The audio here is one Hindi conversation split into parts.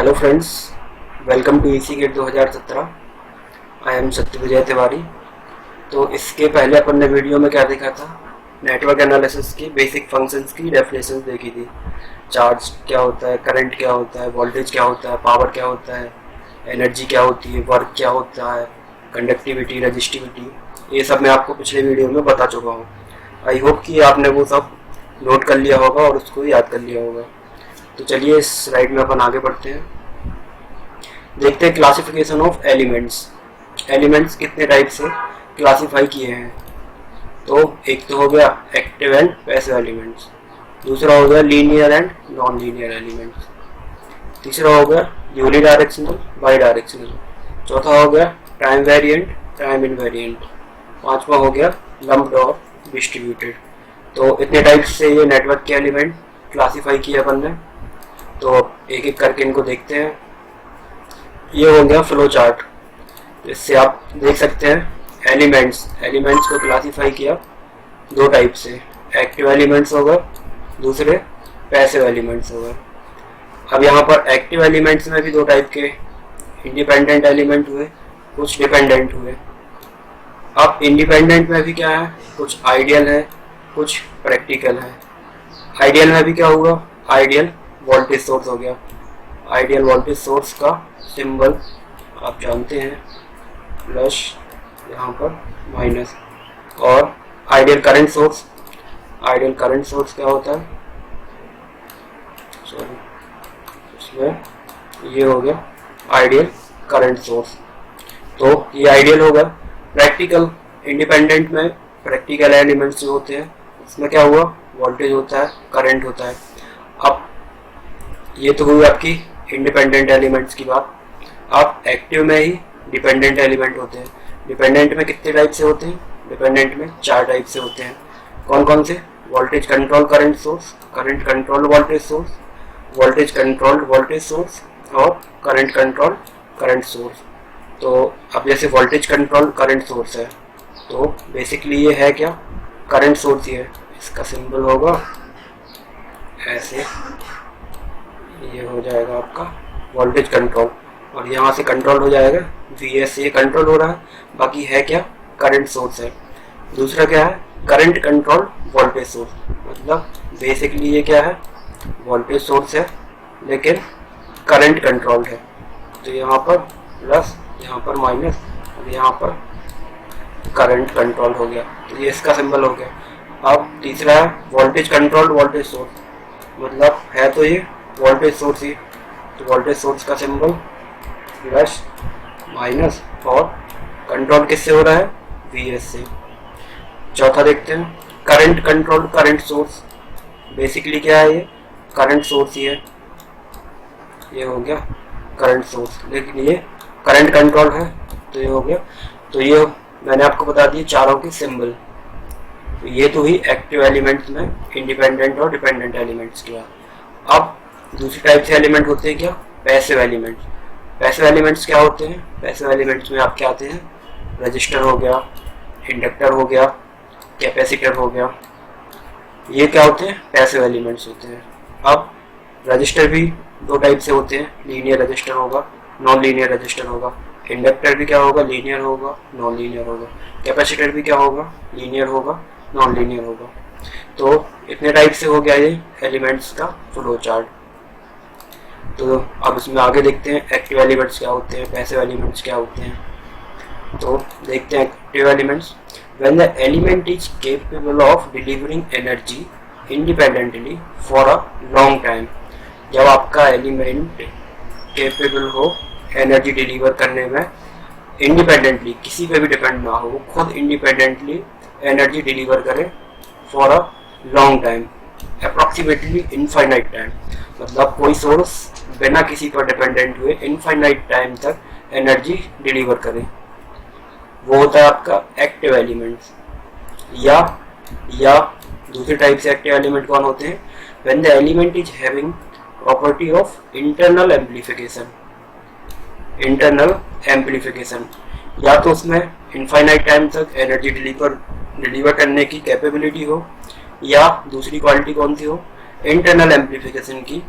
Hello friends, welcome to EC GATE 2017। I am Satya Vijay Tiwari. तो इसके पहले अपन ने वीडियो में क्या देखा था, नेटवर्क एनालिसिस की बेसिक फंक्शंस की डेफिनेशन देखी थी। चार्ज क्या होता है, करंट क्या होता है, वोल्टेज क्या होता है, पावर क्या होता है, एनर्जी क्या होती है, वर्क क्या होता है, कंडक्टिविटी, रजिस्टिविटी, ये सब मैं आपको पिछले वीडियो में बता चुका हूँ। आई होप कि आपने वो सब नोट कर लिया होगा और उसको याद कर लिया होगा। तो चलिए इस स्लाइड में अपन आगे बढ़ते हैं। देखते हैं क्लासिफिकेशन ऑफ एलिमेंट्स। एलिमेंट्स कितने टाइप से क्लासिफाई किए हैं। तो एक तो हो गया एक्टिव एंड पैसिव एलिमेंट्स, दूसरा हो गया linear and non linear elements, तीसरा हो गया यूनी डायरेक्शनल, बाई डायरेक्शनल, चौथा हो गया टाइम वेरिएंट, टाइम इनवेरिएंट, पांचवा हो गया लम्प्ड और डिस्ट्रीब्यूटेड। तो इतने टाइप से ये नेटवर्क के एलिमेंट क्लासिफाई किए अपन ने। तो एक एक करके इनको देखते हैं। ये हो गया फ्लो चार्ट। इससे आप देख सकते हैं एलिमेंट्स को क्लासिफाई किया दो टाइप से, एक्टिव एलिमेंट्स होगा, दूसरे पैसिव एलिमेंट्स होगा। अब यहाँ पर एक्टिव एलिमेंट्स में भी दो टाइप के इंडिपेंडेंट एलिमेंट हुए, कुछ डिपेंडेंट हुए। अब इंडिपेंडेंट में भी क्या है, कुछ आइडियल है, कुछ प्रैक्टिकल है। आइडियल में भी क्या हुआ, आइडियल वोल्टेज सोर्स हो गया। आइडियल वोल्टेज सोर्स का सिंबल आप जानते हैं, प्लस यहाँ पर माइनस। और ideal current source, ideal current source क्या होता है, सॉरी इसमें ये हो गया आइडियल करंट सोर्स। तो ये आइडियल होगा। प्रैक्टिकल इंडिपेंडेंट में प्रैक्टिकल एलिमेंट्स जो होते हैं उसमें क्या हुआ, वोल्टेज होता है, करंट होता है। अब ये तो हुई आपकी इंडिपेंडेंट एलिमेंट्स की बात। अब एक्टिव में ही डिपेंडेंट एलिमेंट होते हैं। डिपेंडेंट में कितने टाइप से होते हैं, डिपेंडेंट में चार टाइप से होते हैं। कौन कौन से, voltage control current source, current control voltage source, voltage controlled voltage source और करंट कंट्रोल करंट सोर्स। तो अब जैसे वोल्टेज कंट्रोल करंट सोर्स है, तो बेसिकली ये है क्या, करंट सोर्स ही है। इसका सिंबल होगा ऐसे, ये हो जाएगा आपका वोल्टेज कंट्रोल, और यहाँ से कंट्रोल हो जाएगा Vs से, ये कंट्रोल हो रहा है, बाकी है क्या, करंट सोर्स है। दूसरा क्या है, करंट कंट्रोल वोल्टेज सोर्स, मतलब बेसिकली ये क्या है, वोल्टेज सोर्स है लेकिन करंट कंट्रोल है। तो यहाँ पर प्लस, यहाँ पर माइनस और यहाँ पर करंट कंट्रोल हो गया। तो ये इसका सिंबल हो गया। अब तीसरा है वोल्टेज कंट्रोल वोल्टेज सोर्स, मतलब है तो ये वोल्टेज सोर्स ही। तो वोल्टेज सोर्स का सिंबल प्लस माइनस, और कंट्रोल किससे हो रहा है, Vs से। चौथा देखते हैं current control current source. Basically क्या है, ये करंट सोर्स ही है, ये हो गया करंट सोर्स, लेकिन ये करंट कंट्रोल है, तो ये हो गया। तो ये मैंने आपको बता दिए चारों के सिंबल। तो ये तो ही एक्टिव एलिमेंट्स में इंडिपेंडेंट और डिपेंडेंट एलिमेंट्स किया। अब दूसरी टाइप से एलिमेंट होते हैं क्या, पैसिव एलिमेंट्स। पैसिव एलिमेंट्स क्या होते हैं, पैसिव एलिमेंट्स में आपके आते हैं रजिस्टर हो गया, इंडक्टर हो गया, कैपेसिटर हो गया। ये क्या होते हैं, पैसिव एलिमेंट्स होते हैं। अब रजिस्टर भी दो टाइप से होते हैं, लीनियर रजिस्टर होगा, नॉन लीनियर रजिस्टर होगा। इंडक्टर भी क्या होगा, लीनियर होगा, नॉन लीनियर होगा। कैपेसिटर भी क्या होगा, लीनियर होगा, नॉन लीनियर होगा। तो इतने टाइप से हो गया ये एलिमेंट्स का फ्लो चार्ट। तो अब इसमें आगे देखते हैं एक्टिव एलिमेंट्स क्या होते हैं, पैसिव एलिमेंट्स क्या होते हैं। तो देखते हैं active elements. When the element is capable of delivering energy independently for a long time. जब आपका एलिमेंट केपेबल हो एनर्जी डिलीवर करने में, इंडिपेंडेंटली, किसी पे भी डिपेंड ना हो, वो खुद इंडिपेंडेंटली एनर्जी डिलीवर करे for a long time, approximately infinite time. मतलब कोई सोर्स बिना किसी पर डिपेंडेंट हुए इनफाइनाइट टाइम तक एनर्जी डिलीवर करे, वो होता है आपका एक्टिव एलिमेंट्स। या दूसरी टाइप से एक्टिव एलिमेंट कौन होते हैं, when the element is having property of internal amplification. Internal amplification, या तो उसमें इनफाइनाइट टाइम तक एनर्जी डिलीवर करने की कैपेबिलिटी हो, या दूसरी क्वालिटी कौन सी हो, इंटरनल एम्प्लीफिकेशन की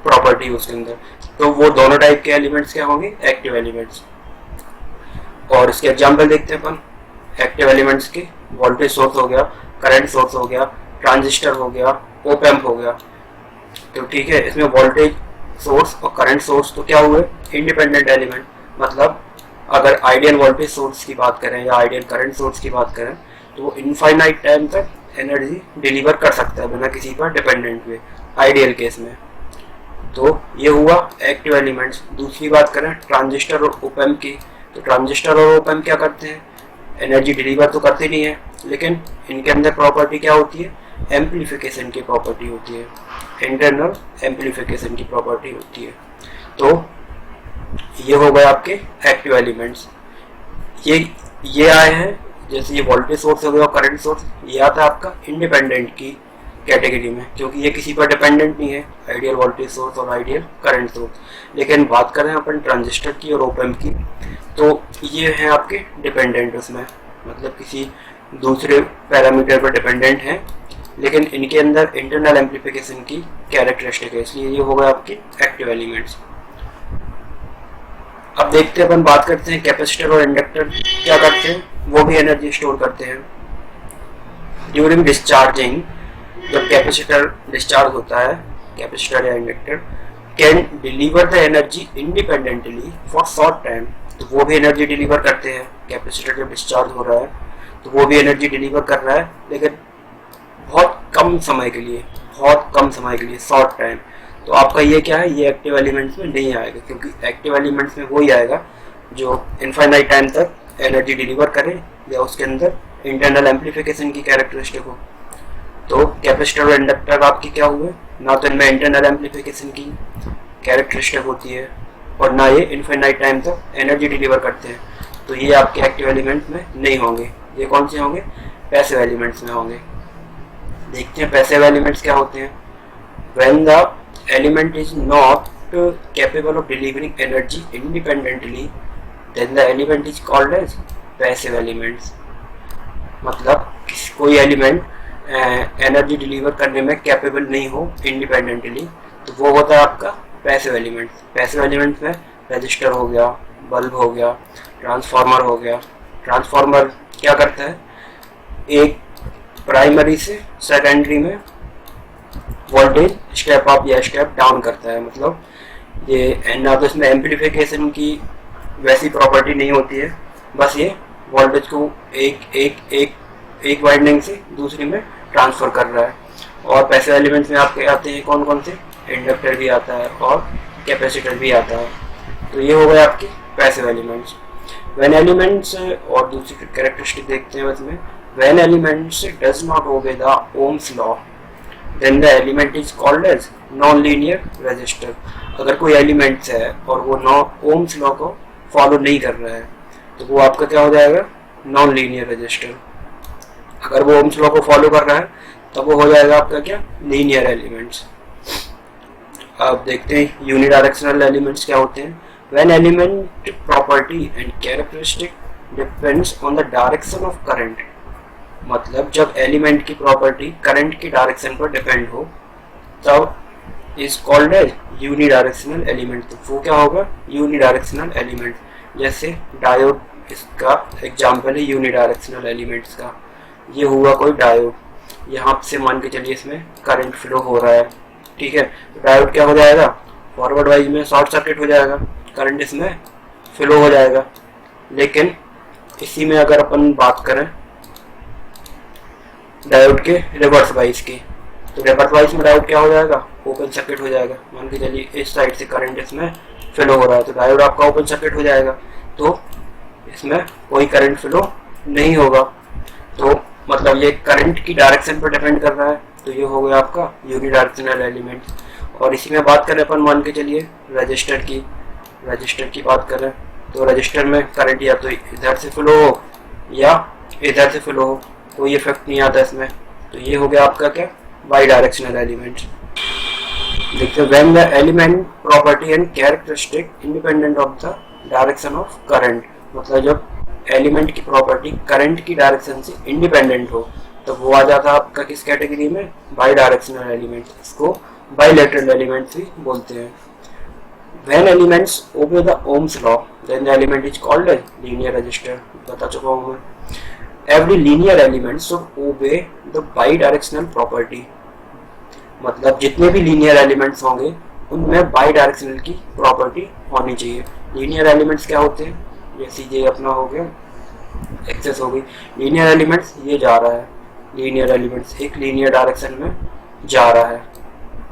प्रॉपर्टी उसके अंदर। तो वो दोनों टाइप के एलिमेंट्स क्या होंगे, एक्टिव एलिमेंट्स। और इसके एग्जाम्पल देखते हैं अपन एक्टिव एलिमेंट्स के। वोल्टेज सोर्स हो गया, करंट सोर्स हो गया, ट्रांजिस्टर हो गया, ओप एम्प हो गया। तो ठीक है, इसमें वोल्टेज सोर्स और करंट सोर्स तो क्या हुए, इंडिपेंडेंट एलिमेंट। मतलब अगर आइडियल वोल्टेज सोर्स की बात करें या आइडियल करंट सोर्स की बात करें तो वो इनफाइनाइट टाइम तक एनर्जी डिलीवर कर सकता है बिना किसी पर डिपेंडेंट हुए, आइडियल केस में। तो ये हुआ एक्टिव एलिमेंट्स। दूसरी बात करें ट्रांजिस्टर और ओप एम्प की, तो ट्रांजिस्टर और ओप एम्प क्या करते हैं, एनर्जी डिलीवर तो करते नहीं है, लेकिन इनके अंदर प्रॉपर्टी क्या होती है, एम्पलीफिकेशन की प्रॉपर्टी होती है, इंटरनल एम्पलीफिकेशन की प्रॉपर्टी होती है। तो ये हो गए आपके एक्टिव एलिमेंट्स। ये आए हैं, जैसे ये वोल्टेज सोर्स हो गया और करंट सोर्स, ये आता है आपका इंडिपेंडेंट की कैटेगरी में, क्योंकि ये किसी पर डिपेंडेंट नहीं है, आइडियल वोल्टेज सोर्स और आइडियल करंट सोर्स। लेकिन बात करें अपन ट्रांजिस्टर की और ओप एम्प की, तो ये हैं आपके डिपेंडेंट, उसमें मतलब किसी दूसरे पैरामीटर पर डिपेंडेंट हैं, लेकिन इनके अंदर इंटरनल एम्पलीफिकेशन की कैरेक्टरिस्टिक है, इसलिए ये हो गए आपके एक्टिव एलिमेंट्स। अब देखते हैं, अपन बात करते हैं कैपेसिटर और इंडक्टर क्या करते हैं, वो भी एनर्जी स्टोर करते हैं। ड्यूरिंग डिस्चार्जिंग, जब कैपेसिटर डिस्चार्ज होता है, कैपेसिटर या inductor can deliver the energy independently for short time, तो वो भी एनर्जी डिलीवर करते हैं। कैपेसिटर जब डिस्चार्ज हो रहा है तो वो भी एनर्जी डिलीवर कर रहा है, लेकिन बहुत कम समय के लिए, शॉर्ट टाइम। तो आपका ये क्या है, ये एक्टिव एलिमेंट्स में नहीं आएगा, क्योंकि एक्टिव एलिमेंट्स में वही आएगा जो इनफाइनाइट टाइम तक एनर्जी डिलीवर करे या उसके अंदर इंटरनल एम्पलीफिकेशन की कैरेक्टरिस्टिक हो। तो कैपेसिटर और इंडक्टर आपकी क्या हुए, ना तो इनमें इंटरनल एम्पलीफिकेशन की कैरेक्टरिस्टिक होती है और ना ये इनफाइनाइट टाइम तक एनर्जी डिलीवर करते हैं, तो ये आपके एक्टिव एलिमेंट में नहीं होंगे। ये कौन से होंगे, पैसिव एलिमेंट्स में होंगे। देखते हैं पैसिव एलिमेंट्स क्या होते हैं। When the element is not capable of delivering energy independently, then the element is called as passive elements. मतलब कोई एलिमेंट एनर्जी डिलीवर करने में कैपेबल नहीं हो इंडिपेंडेंटली, तो वो होता है आपका पैसिव एलिमेंट्स। पैसिव एलिमेंट्स में रजिस्टर हो गया, बल्ब हो गया, ट्रांसफार्मर हो गया। ट्रांसफार्मर क्या करता है, एक प्राइमरी से सेकेंडरी में वोल्टेज स्टेप अप या स्टेप डाउन करता है। मतलब ये ना तो इसमें एम्पलीफिकेशन की वैसी प्रॉपर्टी नहीं होती है, बस ये वोल्टेज को एक वाइंडिंग से दूसरी में ट्रांसफर कर रहा है। और पैसिव एलिमेंट्स में आपके आते हैं कौन कौन से, इंडक्टर भी आता है और कैपेसिटर भी आता है। तो ये हो गए आपके पैसिव एलिमेंट्स। व्हेन एलिमेंट्स, और दूसरी कैरेक्टरिस्टिक देखते हैं इसमें, when elements does not obey the Ohm's law, then the element is called as non linear resistor. अगर कोई एलिमेंट्स है और वो ओम्स लॉ को फॉलो नहीं कर रहा है तो वो आपका क्या हो जाएगा, नॉन लीनियर रेजिस्टर। अगर वो ओम्स लॉ को फॉलो कर रहा है तब वो हो जाएगा आपका क्या, लीनियर एलिमेंट्स। अब देखते हैं यूनिडायरेक्शनल एलिमेंट्स क्या होते हैं। When element property and characteristic depends on the direction of current, मतलब जब एलिमेंट की प्रॉपर्टी करंट की डायरेक्शन पर डिपेंड हो तब is called as unidirectional element. तो वो क्या होगा, यूनिडायरेक्शनल एलिमेंट। जैसे डायोड इसका एग्जाम्पल है यूनिडायरेक्शनल एलिमेंट्स का। ये हुआ कोई डायोड, यहाँ से मान के चलिए इसमें करंट फ्लो हो रहा है, ठीक है, तो डायोड क्या हो जाएगा, फॉरवर्ड वाइज में शॉर्ट सर्किट हो जाएगा, करंट इसमें फ्लो हो जाएगा। लेकिन इसी में अगर अपन बात करें डायोड के रिवर्स वाइज की, तो रिवर्स वाइज में डायोड क्या हो जाएगा, ओपन सर्किट हो जाएगा। मान के चलिए इस साइड से करंट इसमें फ्लो हो रहा है तो डायोड आपका ओपन सर्किट हो जाएगा, तो इसमें कोई करंट फ्लो नहीं होगा। तो मतलब ये करंट की डायरेक्शन पर डिपेंड कर रहा है, तो ये हो गया आपका यूनिडायरेक्शनल एलिमेंट। और इसी में बात करें अपन, मान के चलिए रजिस्टर की बात करें तो रजिस्टर में करंट या तो इधर से फ्लो हो या इधर से फ्लो हो, कोई इफेक्ट नहीं आता इसमें। तो ये हो गया आपका क्या, बाई डायरेक्शनल एलिमेंट। देखते हैं when the element property and characteristic independent of the direction of current, मतलब जब एलिमेंट की प्रॉपर्टी करंट की डायरेक्शन से इंडिपेंडेंट हो तो वो आ जाता है आपका किस कैटेगरी में, बाई डायरेक्शनल एलिमेंट। इसको बाइलेटरल एलिमेंट्स भी बोलते हैं। When elements obey the Ohm's law, then the element is called a linear resistor. बता चुका हूँ मैं। Every linear element should obey the bidirectional property. मतलब जितने भी linear elements होंगे उनमें bidirectional की property होनी चाहिए। Linear elements क्या होते हैं? जैसे ये अपना हो गया एक्सेस हो गई। linear elements ये जा रहा है, linear elements एक linear direction में जा रहा है,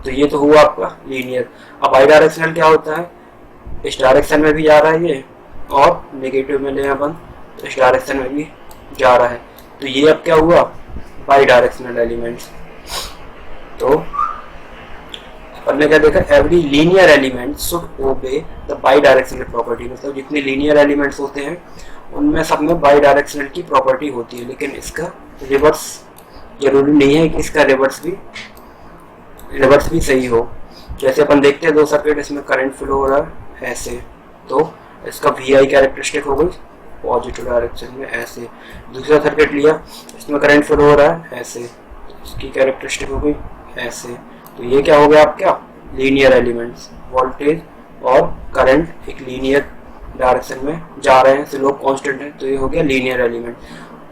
तो ये तो हुआ आपका लीनियर। अब बाई डायरेक्शनल क्या होता है? इस डायरेक्शन में भी जा रहा है ये, और नेगेटिव में ले अपन तो इस डायरेक्शन में भी जा रहा है, तो ये अब क्या हुआ? By directional elements. तो अपन ने क्या देखा? Every linear element should obey the by directional property. मतलब जितने लीनियर एलिमेंट्स होते हैं उनमें सब में बाई डायरेक्शनल की प्रॉपर्टी होती है, लेकिन इसका रिवर्स जरूरी नहीं है कि इसका रिवर्स भी सही हो। जैसे अपन देखते हैं दो सर्किट, इसमें करंट फ्लो हो रहा है ऐसे, तो इसका वी आई कैरेक्टरिस्टिक हो गई पॉजिटिव डायरेक्शन में ऐसे। दूसरा सर्किट लिया, इसमें करंट फ्लो हो रहा है ऐसे, इसकी कैरेक्टरिस्टिक हो गई ऐसे। तो ये क्या हो गया आपका? Linear elements. वोल्टेज और करंट एक लीनियर डायरेक्शन में जा रहे हैं, स्लोप कांस्टेंट है, तो ये हो गया लीनियर एलिमेंट।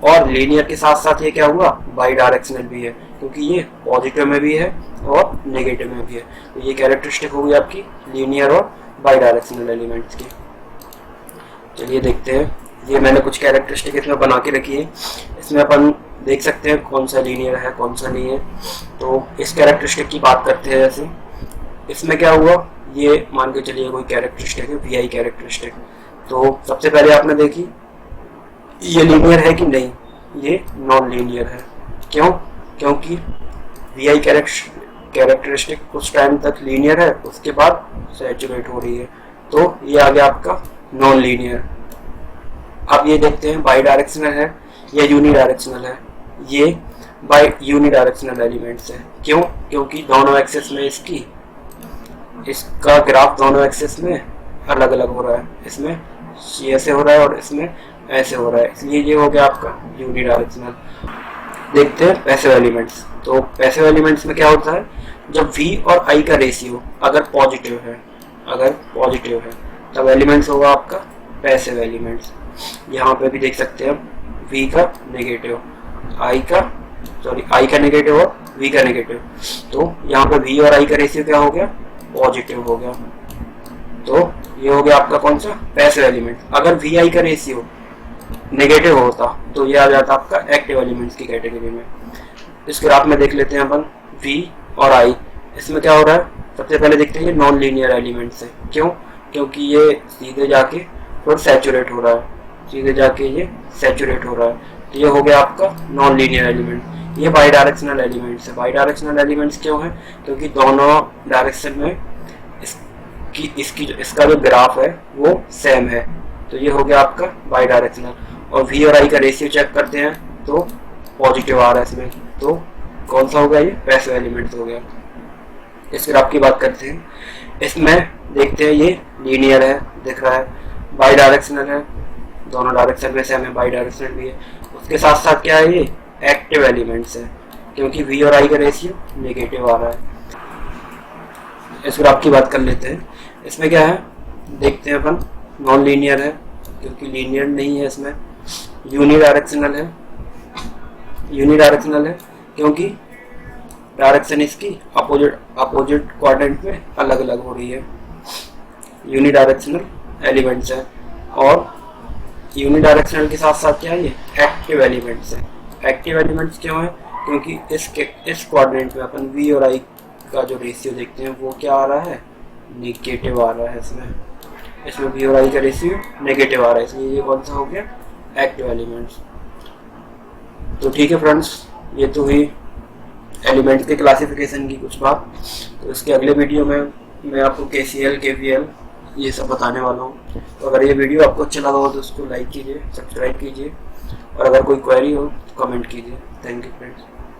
और लीनियर के साथ साथ ये क्या हुआ? बाई डायरेक्शनल भी है, क्योंकि ये पॉजिटिव में भी है और नेगेटिव में भी है। तो ये कैरेक्टरिस्टिक होगी आपकी लीनियर और बाई डायरेक्शनल एलिमेंट्स की। चलिए देखते हैं, ये मैंने कुछ कैरेक्टरिस्टिक इसमें बना के रखी है, इसमें अपन देख सकते हैं कौन सा लीनियर है कौन सा नहीं है। तो इस कैरेक्टरिस्टिक की बात करते हैं। जैसे इसमें क्या हुआ, ये मान के चलिए कोई कैरेक्टरिस्टिक है वी आई कैरेक्टरिस्टिक। तो सबसे पहले आपने देखी ये लीनियर है कि नहीं, ये नॉन लीनियर है। क्यों? क्योंकि वी आई कैरेक्टरिस्टिक कुछ टाइम तक लीनियर है, उसके बाद सैचुरेट हो रही है, तो ये आ गया आपका नॉन लीनियर। अब ये देखते हैं बाई डायरेक्शनल है या यूनी डायरेक्शनल है। ये बाई यूनी डायरेक्शनल एलिमेंट्स है। क्यों? क्योंकि दोनों एक्सेस में इसका ग्राफ दोनों एक्सेस में अलग अलग हो रहा है, इसमें ऐसे हो रहा है और इसमें ऐसे हो रहा है, इसलिए ये हो गया आपका यूनी डायरेक्शनल। देखते हैं पैसिव एलिमेंट्स। तो पैसिव एलिमेंट्स में क्या होता है? जब V और I का रेशियो अगर पॉजिटिव है तब एलिमेंट्स होगा आपका पैसिव एलिमेंट्स। यहाँ पे भी देख सकते हैं V का नेगेटिव, I का नेगेटिव और V का नेगेटिव, तो यहाँ पे V और I का रेशियो क्या हो गया? पॉजिटिव हो गया, तो ये हो गया आपका कौन सा? Passive element. अगर वी आई का रेशियो नेगेटिव होता तो ये आ जाता आपका एक्टिव एलिमेंट्स की कैटेगरी में। इस ग्राफ में देख लेते हैं अपन V और I, इसमें क्या हो रहा है? सबसे पहले देखते हैं ये नॉन लीनियर एलिमेंट्स है। क्यों? क्योंकि ये सीधे जाके फिर सैचुरेट हो रहा है, तो ये हो गया आपका नॉन लीनियर एलिमेंट। ये बाई डायरेक्शनल एलिमेंट्स है। बाई डायरेक्शनल एलिमेंट्स क्यों है? क्योंकि दोनों डायरेक्शन में इसका जो ग्राफ है वो सेम है, तो ये हो गया आपका बाई डायरेक्शनल। और V और I का रेशियो चेक करते हैं तो पॉजिटिव आ रहा है इसमें, तो कौन सा हो गया? ये पैसिव एलिमेंट हो गया। इस ग्राफ की बात करते हैं, इसमें देखते हैं ये लीनियर है, दिख रहा है, बाई डायरेक्शनल है, दोनों डायरेक्शन में सेम है, बाई डायरेक्शनल भी है। उसके साथ साथ क्या है? ये एक्टिव एलिमेंट्स है, क्योंकि V और I का रेशियो नेगेटिव आ रहा है। इस ग्राफ की बात कर लेते हैं, इसमें क्या है? देखते हैं अपन, नॉन लीनियर है क्योंकि लीनियर नहीं है, इसमें यूनी डायरेक्शनल है क्योंकि डायरेक्शन इसकी अपोजिट क्वाड्रेंट में अलग अलग हो रही है। यूनी डायरेक्शनल एलिमेंट्स है, और यूनी डायरेक्शनल के साथ साथ क्या है? ये एक्टिव एलिमेंट्स है। एक्टिव एलिमेंट्स क्यों है? क्योंकि इस क्वाड्रेंट में अपन V और I का जो रेशियो देखते हैं वो क्या आ रहा है? नेगेटिव आ रहा है। इसमें V और I का रेशियो नेगेटिव आ रहा है, इसलिए ये कौन सा हो गया? Active elements. तो ठीक है फ्रेंड्स, ये तो हुई एलिमेंट्स के क्लासिफिकेशन की कुछ बात। तो इसके अगले वीडियो में मैं आपको KCL KVL ये सब बताने वाला हूँ। तो अगर ये वीडियो आपको अच्छा लगा हो तो उसको लाइक कीजिए, सब्सक्राइब कीजिए, और अगर कोई क्वेरी हो तो कमेंट कीजिए। Thank you friends.